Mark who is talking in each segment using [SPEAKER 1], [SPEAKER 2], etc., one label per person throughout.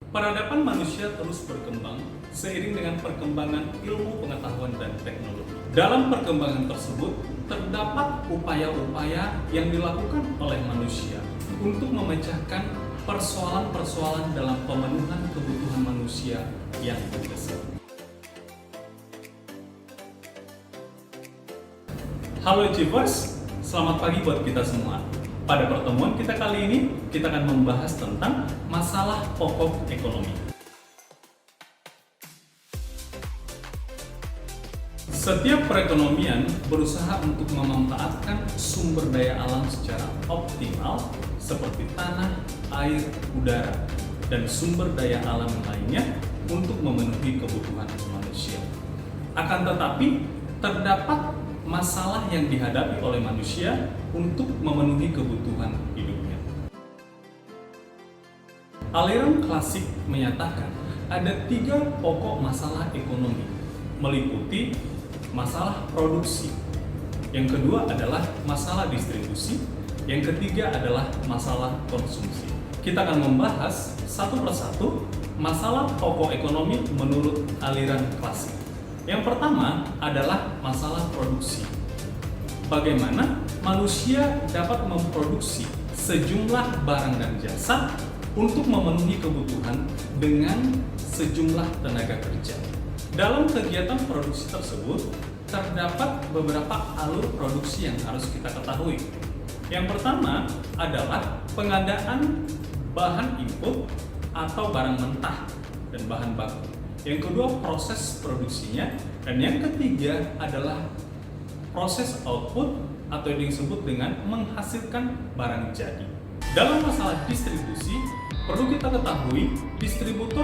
[SPEAKER 1] Peradaban manusia terus berkembang seiring dengan perkembangan ilmu pengetahuan dan teknologi. Dalam perkembangan tersebut, terdapat upaya-upaya yang dilakukan oleh manusia untuk memecahkan persoalan-persoalan dalam pemenuhan kebutuhan manusia yang mendesak. Halo Achievers, selamat pagi buat kita semua. Pada pertemuan kita kali ini, kita akan membahas tentang masalah pokok ekonomi. Setiap perekonomian berusaha untuk memanfaatkan sumber daya alam secara optimal seperti tanah, air, udara, dan sumber daya alam lainnya untuk memenuhi kebutuhan manusia. Akan tetapi, terdapat masalah yang dihadapi oleh manusia untuk memenuhi kebutuhan hidupnya. Aliran klasik menyatakan ada 3 pokok masalah ekonomi, meliputi masalah produksi, yang kedua adalah masalah distribusi, yang ketiga adalah masalah konsumsi. Kita akan membahas satu persatu masalah pokok ekonomi menurut aliran klasik. Yang pertama adalah masalah produksi. Bagaimana manusia dapat memproduksi sejumlah barang dan jasa untuk memenuhi kebutuhan dengan sejumlah tenaga kerja. Dalam kegiatan produksi tersebut, terdapat beberapa alur produksi yang harus kita ketahui. Yang pertama adalah pengadaan bahan input atau barang mentah dan bahan baku. Yang kedua, proses produksinya, dan yang ketiga adalah proses output atau yang disebut dengan menghasilkan barang jadi. Dalam masalah distribusi, perlu kita ketahui distributor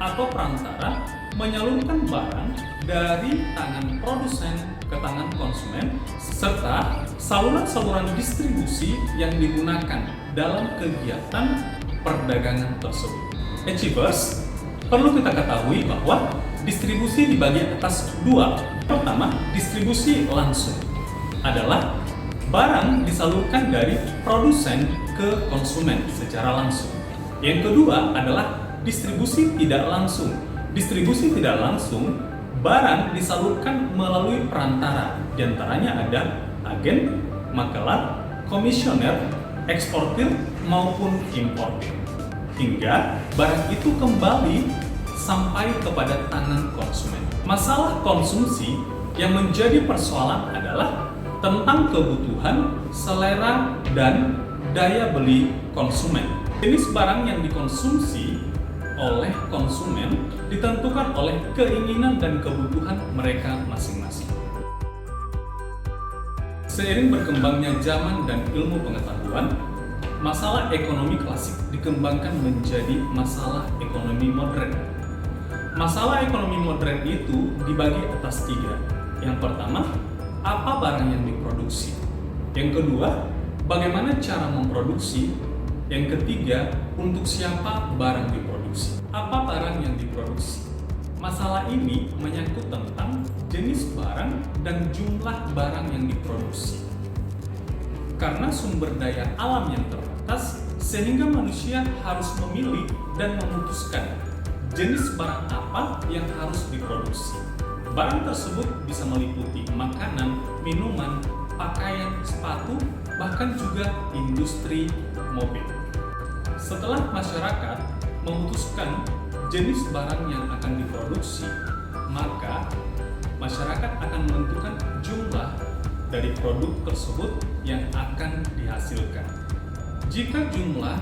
[SPEAKER 1] atau perantara menyalurkan barang dari tangan produsen ke tangan konsumen, serta saluran-saluran distribusi yang digunakan dalam kegiatan perdagangan tersebut. Achievers, perlu kita ketahui bahwa distribusi dibagi atas 2. Pertama, distribusi langsung adalah barang disalurkan dari produsen ke konsumen secara langsung. Yang kedua adalah distribusi tidak langsung. Distribusi tidak langsung, barang disalurkan melalui perantara. Di antaranya ada agen, makelar, komisioner, eksportir maupun importir. Hingga barang itu kembali sampai kepada tangan konsumen. Masalah konsumsi yang menjadi persoalan adalah tentang kebutuhan, selera, dan daya beli konsumen. Jenis barang yang dikonsumsi oleh konsumen ditentukan oleh keinginan dan kebutuhan mereka masing-masing. Seiring berkembangnya zaman dan ilmu pengetahuan, masalah ekonomi klasik dikembangkan menjadi masalah ekonomi modern. Masalah ekonomi modern itu dibagi atas 3. Yang pertama, apa barang yang diproduksi? Yang kedua, bagaimana cara memproduksi? Yang ketiga, untuk siapa barang diproduksi? Apa barang yang diproduksi? Masalah ini menyangkut tentang jenis barang dan jumlah barang yang diproduksi. Karena sumber daya alam yang terbatas, sehingga manusia harus memilih dan memutuskan jenis barang apa yang harus diproduksi. Barang tersebut bisa meliputi makanan, minuman, pakaian, sepatu, bahkan juga industri mobil. Setelah masyarakat memutuskan jenis barang yang akan diproduksi, maka masyarakat akan menentukan jumlah dari produk tersebut yang akan dihasilkan. Jika jumlah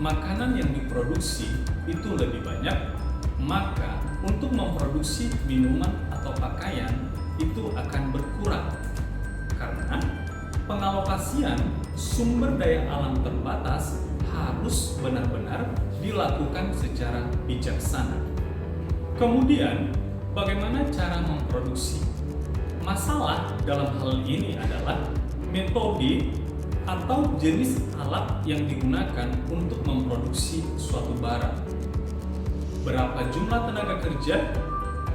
[SPEAKER 1] makanan yang diproduksi itu lebih banyak, maka untuk memproduksi minuman atau pakaian itu akan berkurang karena pengalokasian sumber daya alam terbatas harus benar-benar dilakukan secara bijaksana. Kemudian, bagaimana cara memproduksi? Masalah dalam hal ini adalah metode atau jenis alat yang digunakan untuk memproduksi suatu barang. Berapa jumlah tenaga kerja,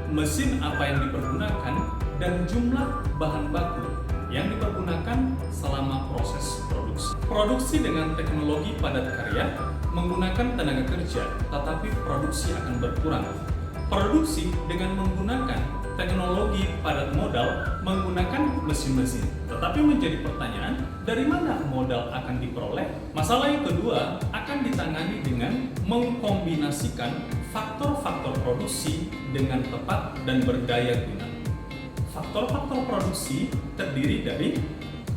[SPEAKER 1] mesin apa yang dipergunakan, dan jumlah bahan baku yang dipergunakan selama proses produksi. Produksi dengan teknologi padat karya menggunakan tenaga kerja, tetapi produksi akan berkurang. Produksi dengan menggunakan teknologi padat modal, menggunakan mesin-mesin. Tetapi menjadi pertanyaan, dari mana modal akan diperoleh? Masalah yang kedua akan ditangani dengan mengkombinasikan faktor-faktor produksi dengan tepat dan berdaya guna. Faktor-faktor produksi terdiri dari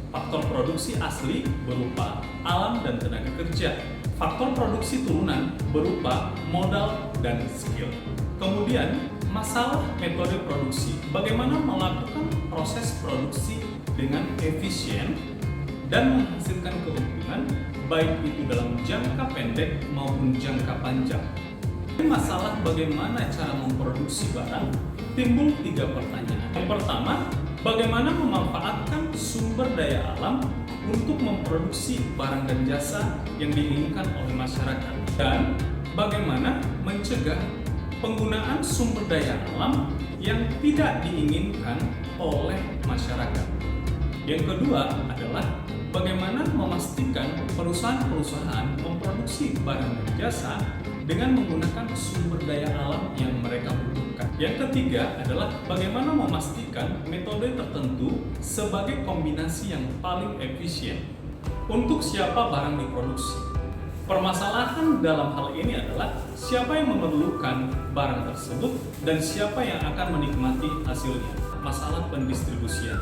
[SPEAKER 1] faktor produksi asli berupa alam dan tenaga kerja, faktor produksi turunan berupa modal dan skill. Kemudian, masalah metode produksi, bagaimana melakukan proses produksi dengan efisien dan menghasilkan keuntungan, baik itu dalam jangka pendek maupun jangka panjang. Masalah bagaimana cara memproduksi barang, timbul 3 pertanyaan. Yang pertama, bagaimana memanfaatkan sumber daya alam untuk memproduksi barang dan jasa yang diinginkan oleh masyarakat, dan bagaimana mencegah penggunaan sumber daya alam yang tidak diinginkan oleh masyarakat. Yang kedua adalah bagaimana memastikan perusahaan-perusahaan memproduksi barang dan jasa dengan menggunakan sumber daya alam yang mereka butuhkan. Yang ketiga adalah bagaimana memastikan metode tertentu sebagai kombinasi yang paling efisien. Untuk siapa barang diproduksi? Permasalahan dalam hal ini adalah siapa yang memerlukan barang tersebut dan siapa yang akan menikmati hasilnya. Masalah pendistribusian.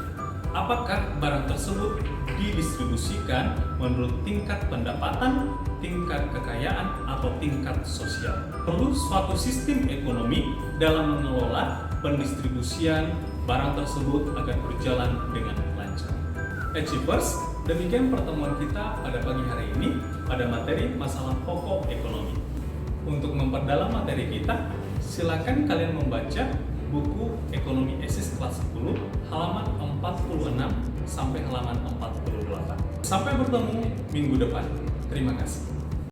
[SPEAKER 1] Apakah barang tersebut didistribusikan menurut tingkat pendapatan, tingkat kekayaan, atau tingkat sosial? Perlu suatu sistem ekonomi dalam mengelola pendistribusian barang tersebut agar berjalan dengan lancar. Achievers, demikian pertemuan kita pada pagi hari ini pada materi masalah pokok ekonomi. Untuk memperdalam materi kita, silakan kalian membaca buku Ekonomi Esis kelas 10 halaman 46 sampai halaman 48. Sampai bertemu minggu depan. Terima kasih.